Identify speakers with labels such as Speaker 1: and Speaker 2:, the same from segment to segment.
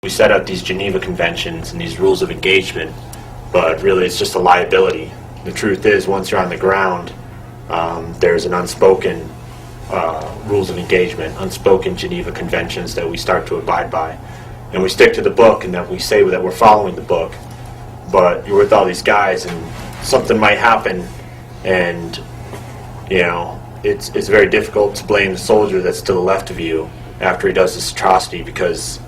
Speaker 1: we set up these Geneva Conventions and these rules of engagement, but really it's just a liability. The truth is, once you're on the ground, there's an unspoken rules of engagement, unspoken Geneva Conventions that we start to abide by. And we stick to the book, and that we say that we're following the book, but you're with all these guys and something might happen, and it's very difficult to blame the soldier that's to the left of you after he does this atrocity, because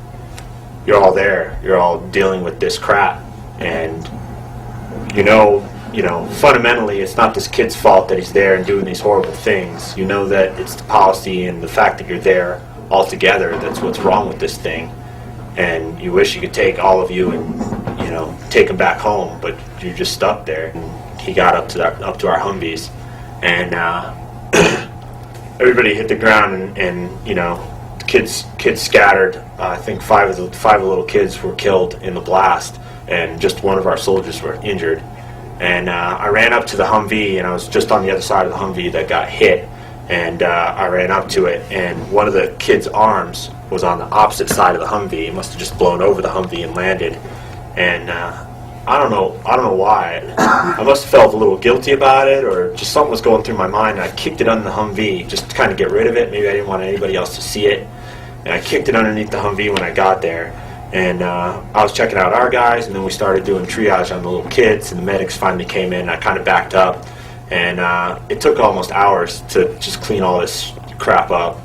Speaker 1: you're all there, you're all dealing with this crap, and fundamentally it's not this kid's fault that he's there and doing these horrible things. You know that it's the policy and the fact that you're there all together that's what's wrong with this thing, and you wish you could take all of you and take him back home, but you're just stuck there. And he got up to our Humvees, and everybody hit the ground, and kids scattered. I think five of the little kids were killed in the blast, and just one of our soldiers were injured. And I ran up to the Humvee, and I was just on the other side of the Humvee that got hit, and I ran up to it, and one of the kids' arms was on the opposite side of the Humvee. It must have just blown over the Humvee and landed. And I don't know why. I must have felt a little guilty about it, or just something was going through my mind, and I kicked it under the Humvee just to kind of get rid of it. Maybe I didn't want anybody else to see it. And I kicked it underneath the Humvee when I got there. And I was checking out our guys, and then we started doing triage on the little kids, and the medics finally came in, and I kind of backed up. And it took almost hours to just clean all this crap up.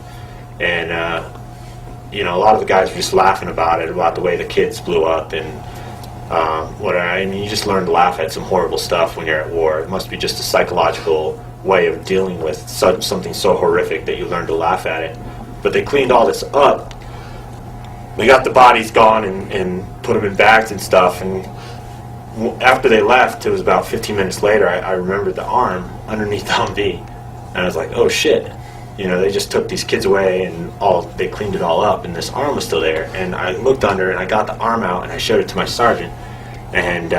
Speaker 1: And, a lot of the guys were just laughing about it, about the way the kids blew up, and you just learn to laugh at some horrible stuff when you're at war. It must be just a psychological way of dealing with something so horrific that you learn to laugh at it. But they cleaned all this up. We got the bodies gone and put them in bags and stuff, and after they left, it was about 15 minutes later, I remembered the arm underneath the Humvee, and I was like, oh shit, they just took these kids away, and they cleaned it all up, and this arm was still there. And I looked under, and I got the arm out, and I showed it to my sergeant, and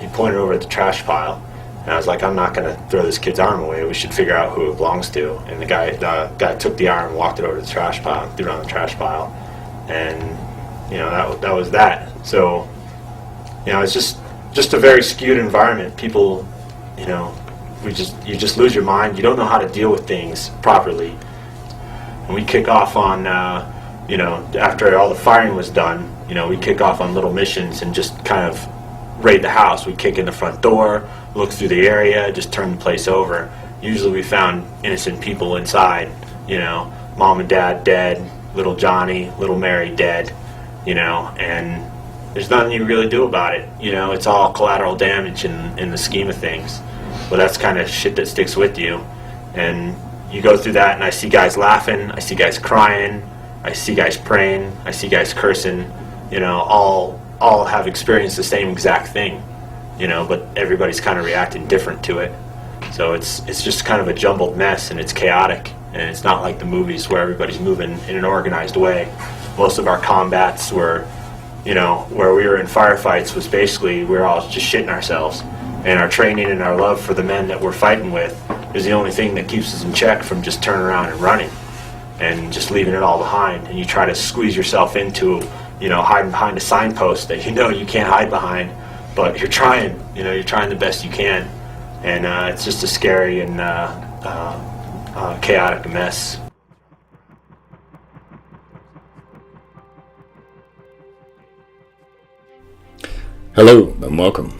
Speaker 1: he pointed over at the trash pile, and I was like, I'm not going to throw this kid's arm away, we should figure out who it belongs to. And the guy took the arm and walked it over to the trash pile, threw it on the trash pile. And that was that. So it's just a very skewed environment. People, you just lose your mind. You don't know how to deal with things properly. And we kick off on after all the firing was done, we kick off on little missions and just kind of raid the house. We kick in the front door, look through the area, just turn the place over. Usually we found innocent people inside, mom and dad dead, little Johnny, little Mary dead, and there's nothing you really do about it. It's all collateral damage in the scheme of things. But that's kind of shit that sticks with you. And you go through that, and I see guys laughing, I see guys crying, I see guys praying, I see guys cursing, all have experienced the same exact thing, but everybody's kind of reacting different to it. So it's just kind of a jumbled mess, and it's chaotic. And it's not like the movies where everybody's moving in an organized way. Most of our combats were, where we were in firefights was basically we were all just shitting ourselves. And our training and our love for the men that we're fighting with is the only thing that keeps us in check from just turning around and running and just leaving it all behind. And you try to squeeze yourself into, hiding behind a signpost that you can't hide behind, but you're trying, you're trying the best you can. And it's just a scary and chaotic mess.
Speaker 2: Hello and welcome.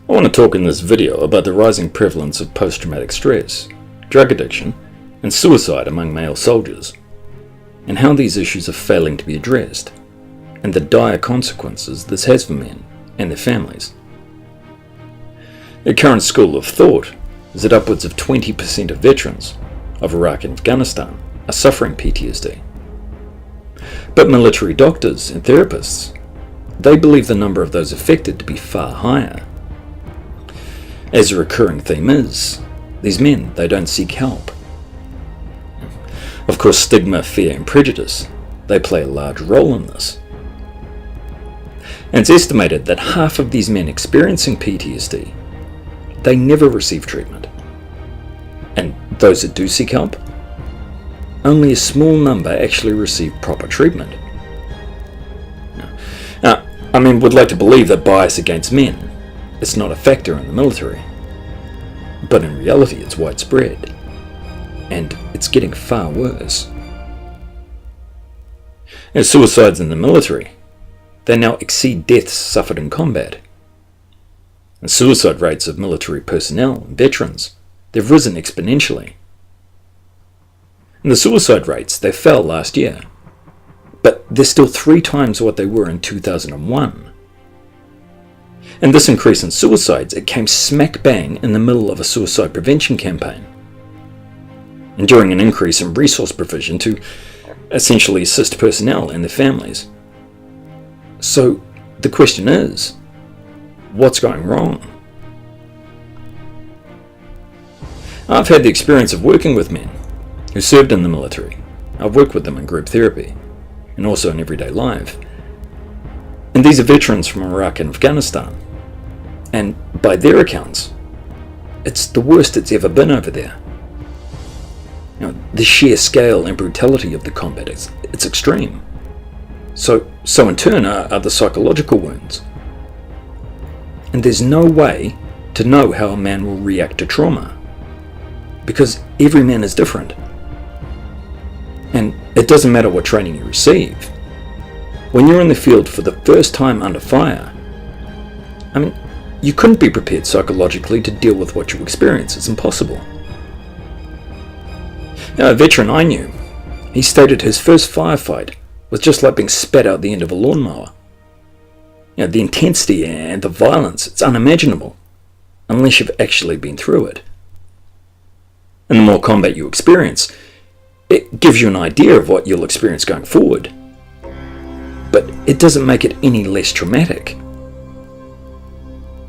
Speaker 2: I want to talk in this video about the rising prevalence of post-traumatic stress, drug addiction, and suicide among male soldiers, and how these issues are failing to be addressed, and the dire consequences this has for men and their families. The current school of thought is that upwards of 20% of veterans of Iraq and Afghanistan are suffering PTSD. But military doctors and therapists, they believe the number of those affected to be far higher. As a recurring theme is, these men, they don't seek help. Of course, stigma, fear and prejudice, they play a large role in this. And it's estimated that half of these men experiencing PTSD, they never receive treatment. And those that do seek help, only a small number actually receive proper treatment. would like to believe that bias against men is not a factor in the military. But in reality, it's widespread. And it's getting far worse. As suicides in the military, they now exceed deaths suffered in combat. And suicide rates of military personnel and veterans, they've risen exponentially. And the suicide rates, they fell last year, but they're still 3 times what they were in 2001. And this increase in suicides, it came smack bang in the middle of a suicide prevention campaign, and during an increase in resource provision to essentially assist personnel and their families. So the question is, what's going wrong? I've had the experience of working with men who served in the military. I've worked with them in group therapy and also in everyday life. And these are veterans from Iraq and Afghanistan. And by their accounts, it's the worst it's ever been over there. The sheer scale and brutality of the combat, it's extreme. So in turn are the psychological wounds. And there's no way to know how a man will react to trauma, because every man is different. And it doesn't matter what training you receive. When you're in the field for the first time under fire, you couldn't be prepared psychologically to deal with what you experience. It's impossible. A veteran I knew, he stated his first firefight was just like being spat out the end of a lawnmower. The intensity and the violence, it's unimaginable unless you've actually been through it. And the more combat you experience, it gives you an idea of what you'll experience going forward. But it doesn't make it any less traumatic.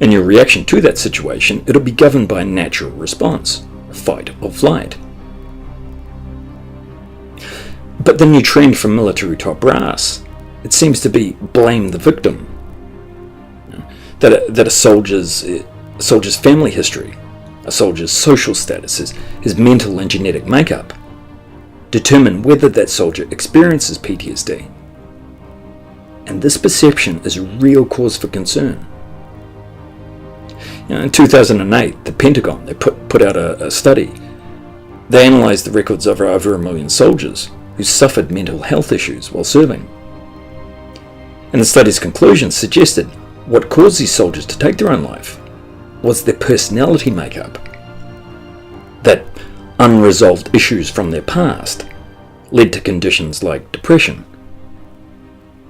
Speaker 2: And your reaction to that situation, it'll be governed by a natural response, fight or flight. But the new trend from military top brass, it seems to be blame the victim. That a soldier's family history, a soldier's social status, his mental and genetic makeup, determine whether that soldier experiences PTSD. And this perception is a real cause for concern. In 2008, the Pentagon, they put out a study. They analysed the records of over 1 million soldiers who suffered mental health issues while serving. And the study's conclusions suggested what caused these soldiers to take their own life was their personality makeup. That unresolved issues from their past led to conditions like depression.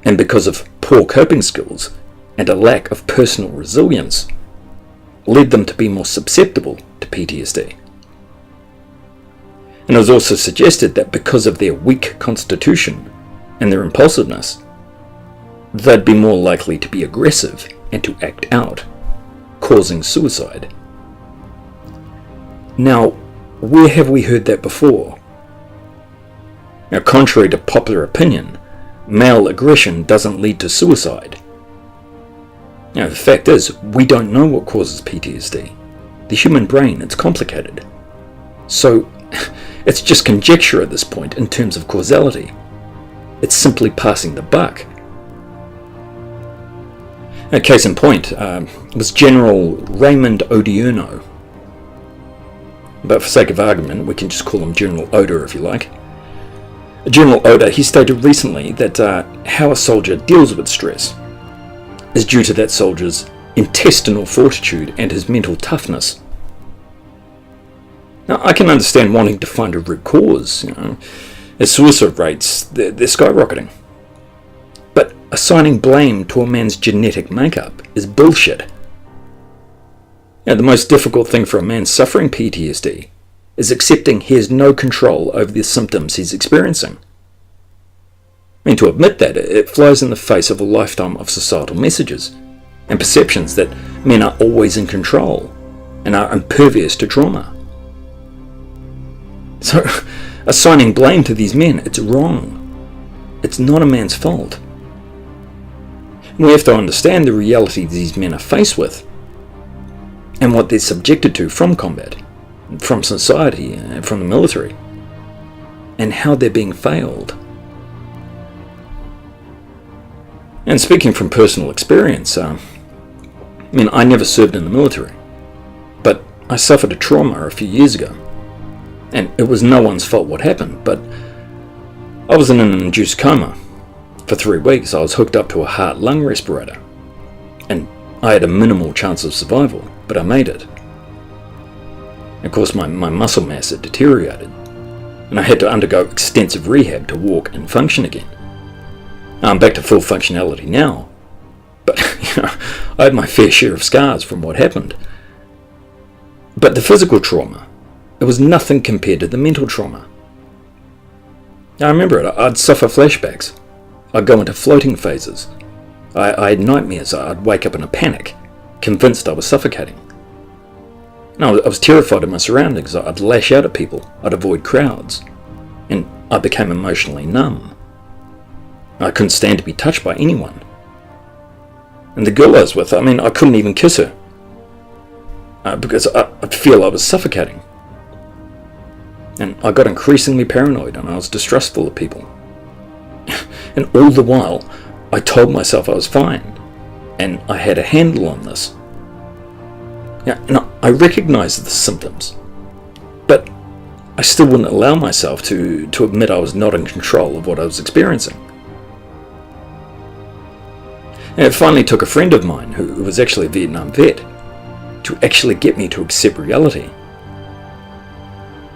Speaker 2: And because of poor coping skills and a lack of personal resilience, led them to be more susceptible to PTSD. And it was also suggested that because of their weak constitution and their impulsiveness, they'd be more likely to be aggressive and to act out, causing suicide. Now, where have we heard that before? Now, contrary to popular opinion, male aggression doesn't lead to suicide. Now, the fact is, we don't know what causes PTSD. The human brain, it's complicated. So, it's just conjecture at this point in terms of causality. It's simply passing the buck. A case in point was General Raymond Odierno. But for sake of argument, we can just call him General Oder if you like. General Oder, he stated recently that how a soldier deals with stress is due to that soldier's intestinal fortitude and his mental toughness. Now, I can understand wanting to find a root cause, as suicide rates, they're skyrocketing. But assigning blame to a man's genetic makeup is bullshit. The most difficult thing for a man suffering PTSD is accepting he has no control over the symptoms he's experiencing. To admit that, it flies in the face of a lifetime of societal messages and perceptions that men are always in control and are impervious to trauma. So, assigning blame to these men, it's wrong. It's not a man's fault. We have to understand the reality these men are faced with and what they're subjected to from combat, from society, and from the military, and how they're being failed. And speaking from personal experience, I never served in the military, but I suffered a trauma a few years ago. And it was no one's fault what happened, but I was in an induced coma. For 3 weeks, I was hooked up to a heart-lung respirator, and I had a minimal chance of survival, but I made it. Of course, my muscle mass had deteriorated, and I had to undergo extensive rehab to walk and function again. I'm back to full functionality now, but I had my fair share of scars from what happened. But the physical trauma, it was nothing compared to the mental trauma. I remember it. I'd suffer flashbacks. I'd go into floating phases. I had nightmares. I'd wake up in a panic, convinced I was suffocating. I was terrified of my surroundings. I'd lash out at people. I'd avoid crowds. And I became emotionally numb. I couldn't stand to be touched by anyone. And the girl I was with, I couldn't even kiss her. Because I'd feel I was suffocating. And I got increasingly paranoid, and I was distrustful of people. And all the while, I told myself I was fine, and I had a handle on this. And I recognized the symptoms, but I still wouldn't allow myself to admit I was not in control of what I was experiencing. And it finally took a friend of mine, who was actually a Vietnam vet, to actually get me to accept reality.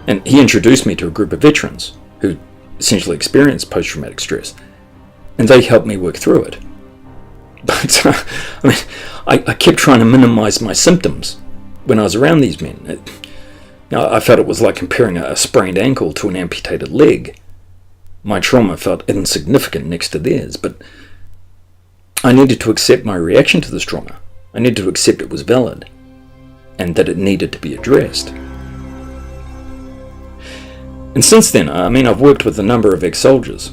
Speaker 2: And he introduced me to a group of veterans who essentially experienced post-traumatic stress, and they helped me work through it. But I kept trying to minimize my symptoms when I was around these men. I felt it was like comparing a sprained ankle to an amputated leg. My trauma felt insignificant next to theirs, but I needed to accept my reaction to this trauma. I needed to accept it was valid, and that it needed to be addressed. And since then, I've worked with a number of ex-soldiers,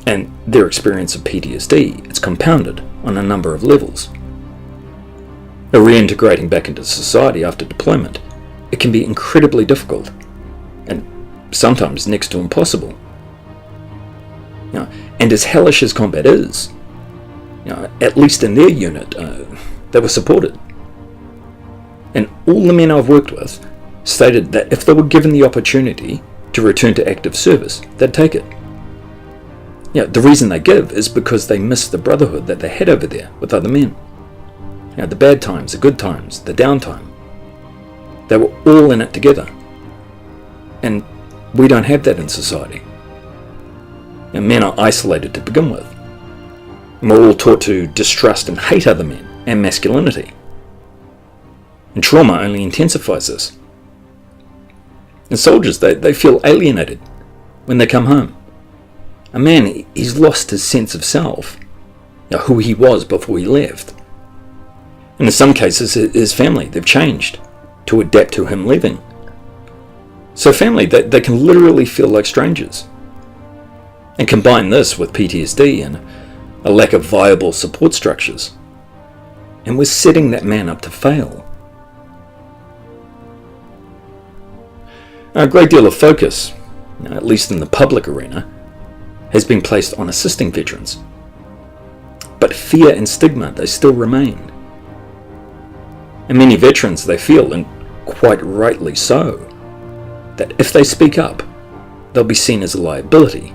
Speaker 2: and their experience of PTSD, it's compounded on a number of levels. Reintegrating back into society after deployment, it can be incredibly difficult, and sometimes next to impossible. And as hellish as combat is, at least in their unit, they were supported. And all the men I've worked with stated that if they were given the opportunity to return to active service, they'd take it. The reason they give is because they miss the brotherhood that they had over there with other men. The bad times, the good times, the downtime. They were all in it together. And we don't have that in society. Men are isolated to begin with. And we're all taught to distrust and hate other men and masculinity. And trauma only intensifies this. And soldiers, they feel alienated when they come home. A man, he's lost his sense of self, who he was before he left. And in some cases, his family, they've changed to adapt to him leaving. So family, they can literally feel like strangers. And combine this with PTSD and a lack of viable support structures, and we're setting that man up to fail. A great deal of focus, at least in the public arena, has been placed on assisting veterans. But fear and stigma, they still remain. And many veterans, they feel, and quite rightly so, that if they speak up, they'll be seen as a liability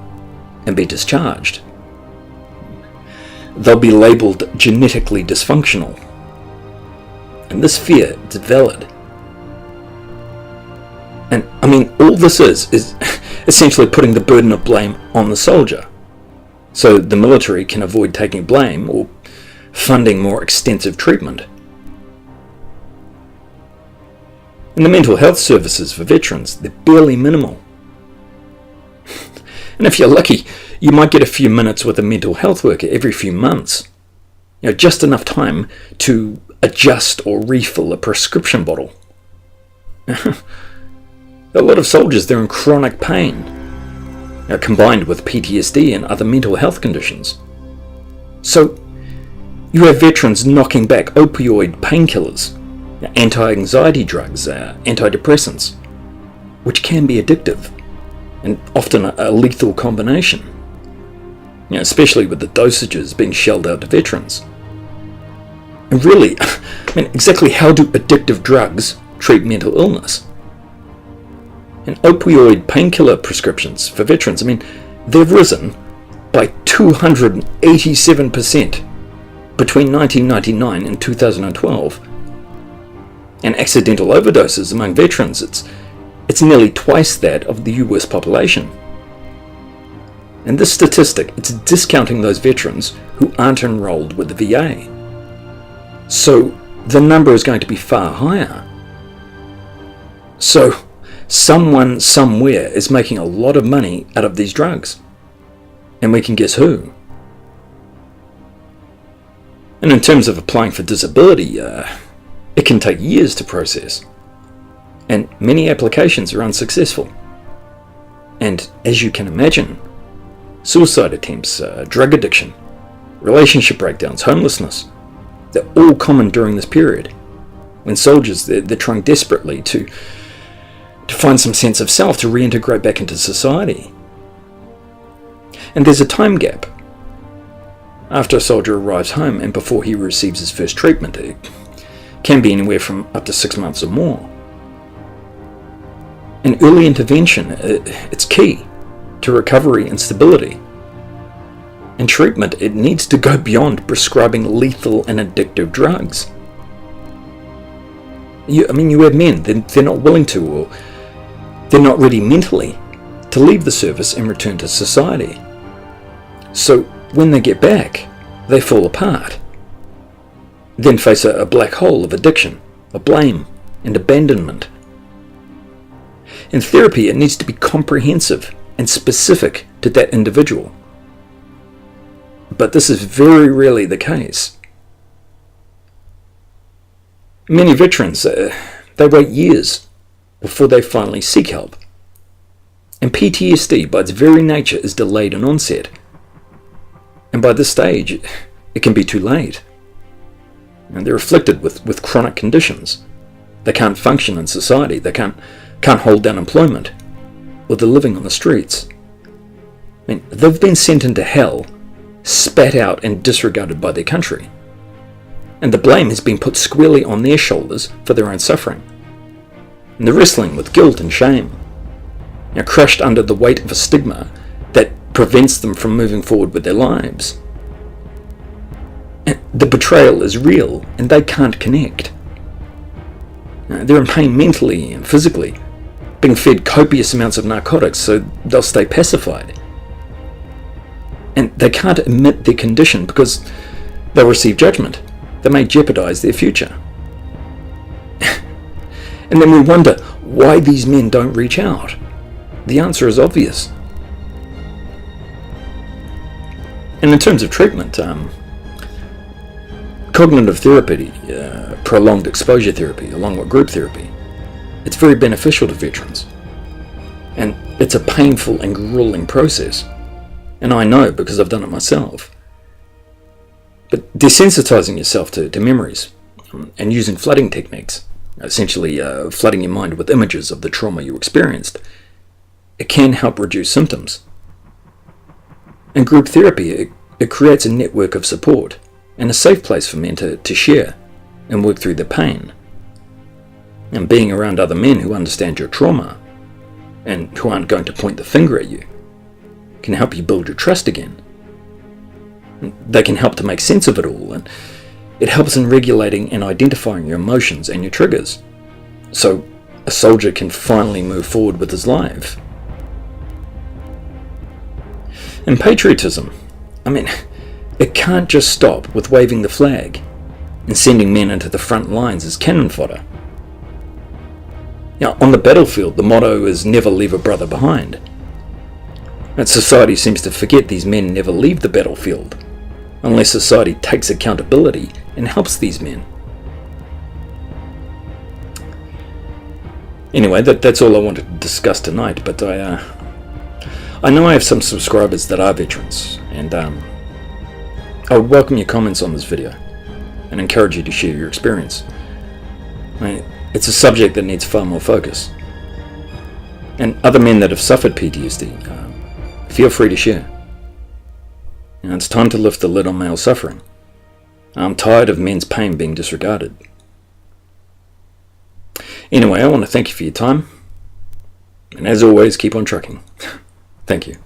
Speaker 2: and be discharged. They'll be labelled genetically dysfunctional. And this fear is valid. And all this is essentially putting the burden of blame on the soldier, so the military can avoid taking blame or funding more extensive treatment. And the mental health services for veterans, they're barely minimal. And if you're lucky, you might get a few minutes with a mental health worker every few months. Just enough time to adjust or refill a prescription bottle. A lot of soldiers, they're in chronic pain, combined with PTSD and other mental health conditions. So, you have veterans knocking back opioid painkillers, anti-anxiety drugs, antidepressants, which can be addictive, and often a lethal combination. especially with the dosages being shelled out to veterans. And really, exactly how do addictive drugs treat mental illness? And opioid painkiller prescriptions for veterans, they've risen by 287% between 1999 and 2012. And accidental overdoses among veterans, it's nearly twice that of the US population. And this statistic, it's discounting those veterans who aren't enrolled with the VA. So the number is going to be far higher. So someone somewhere is making a lot of money out of these drugs. And we can guess who. And in terms of applying for disability, it can take years to process. And many applications are unsuccessful. And as you can imagine, suicide attempts, drug addiction, relationship breakdowns, homelessness, they're all common during this period, when soldiers, they're trying desperately to find some sense of self, to reintegrate back into society. And there's a time gap after a soldier arrives home and before he receives his first treatment. It can be anywhere from up to 6 months or more. And early intervention, it's key to recovery and stability. And treatment, it needs to go beyond prescribing lethal and addictive drugs. You have men, they're not willing to, or they're not ready mentally to leave the service and return to society. So when they get back, they fall apart, then face a black hole of addiction, of blame, and abandonment. In therapy, it needs to be comprehensive and specific to that individual. But this is very rarely the case. Many veterans, they wait years before they finally seek help. And PTSD, by its very nature, is delayed in onset. And by this stage, it can be too late. And they're afflicted with chronic conditions. They can't function in society. They can't hold down employment, or they're living on the streets. They've been sent into hell, spat out and disregarded by their country. And the blame has been put squarely on their shoulders for their own suffering. And they're wrestling with guilt and shame, crushed under the weight of a stigma that prevents them from moving forward with their lives. And the betrayal is real, and they can't connect. They're in pain mentally and physically, being fed copious amounts of narcotics so they'll stay pacified. And they can't admit their condition because they'll receive judgment that may jeopardize their future. And then we wonder why these men don't reach out. The answer is obvious. And in terms of treatment, cognitive therapy, prolonged exposure therapy, along with group therapy, it's very beneficial to veterans. And it's a painful and grueling process. And I know because I've done it myself. But desensitizing yourself to memories and using flooding techniques, essentially flooding your mind with images of the trauma you experienced, it can help reduce symptoms. And group therapy, it creates a network of support and a safe place for men to share and work through their pain. And being around other men who understand your trauma and who aren't going to point the finger at you can help you build your trust again. They can help to make sense of it all, and it helps in regulating and identifying your emotions and your triggers, so a soldier can finally move forward with his life. And patriotism, it can't just stop with waving the flag and sending men into the front lines as cannon fodder. Now, on the battlefield, the motto is never leave a brother behind. And society seems to forget these men never leave the battlefield unless society takes accountability and helps these men. Anyway, that's all I wanted to discuss tonight, but I know I have some subscribers that are veterans, and I would welcome your comments on this video and encourage you to share your experience. It's a subject that needs far more focus. And other men that have suffered PTSD, feel free to share. It's time to lift the lid on male suffering. I'm tired of men's pain being disregarded. Anyway, I want to thank you for your time. And as always, keep on trucking. Thank you.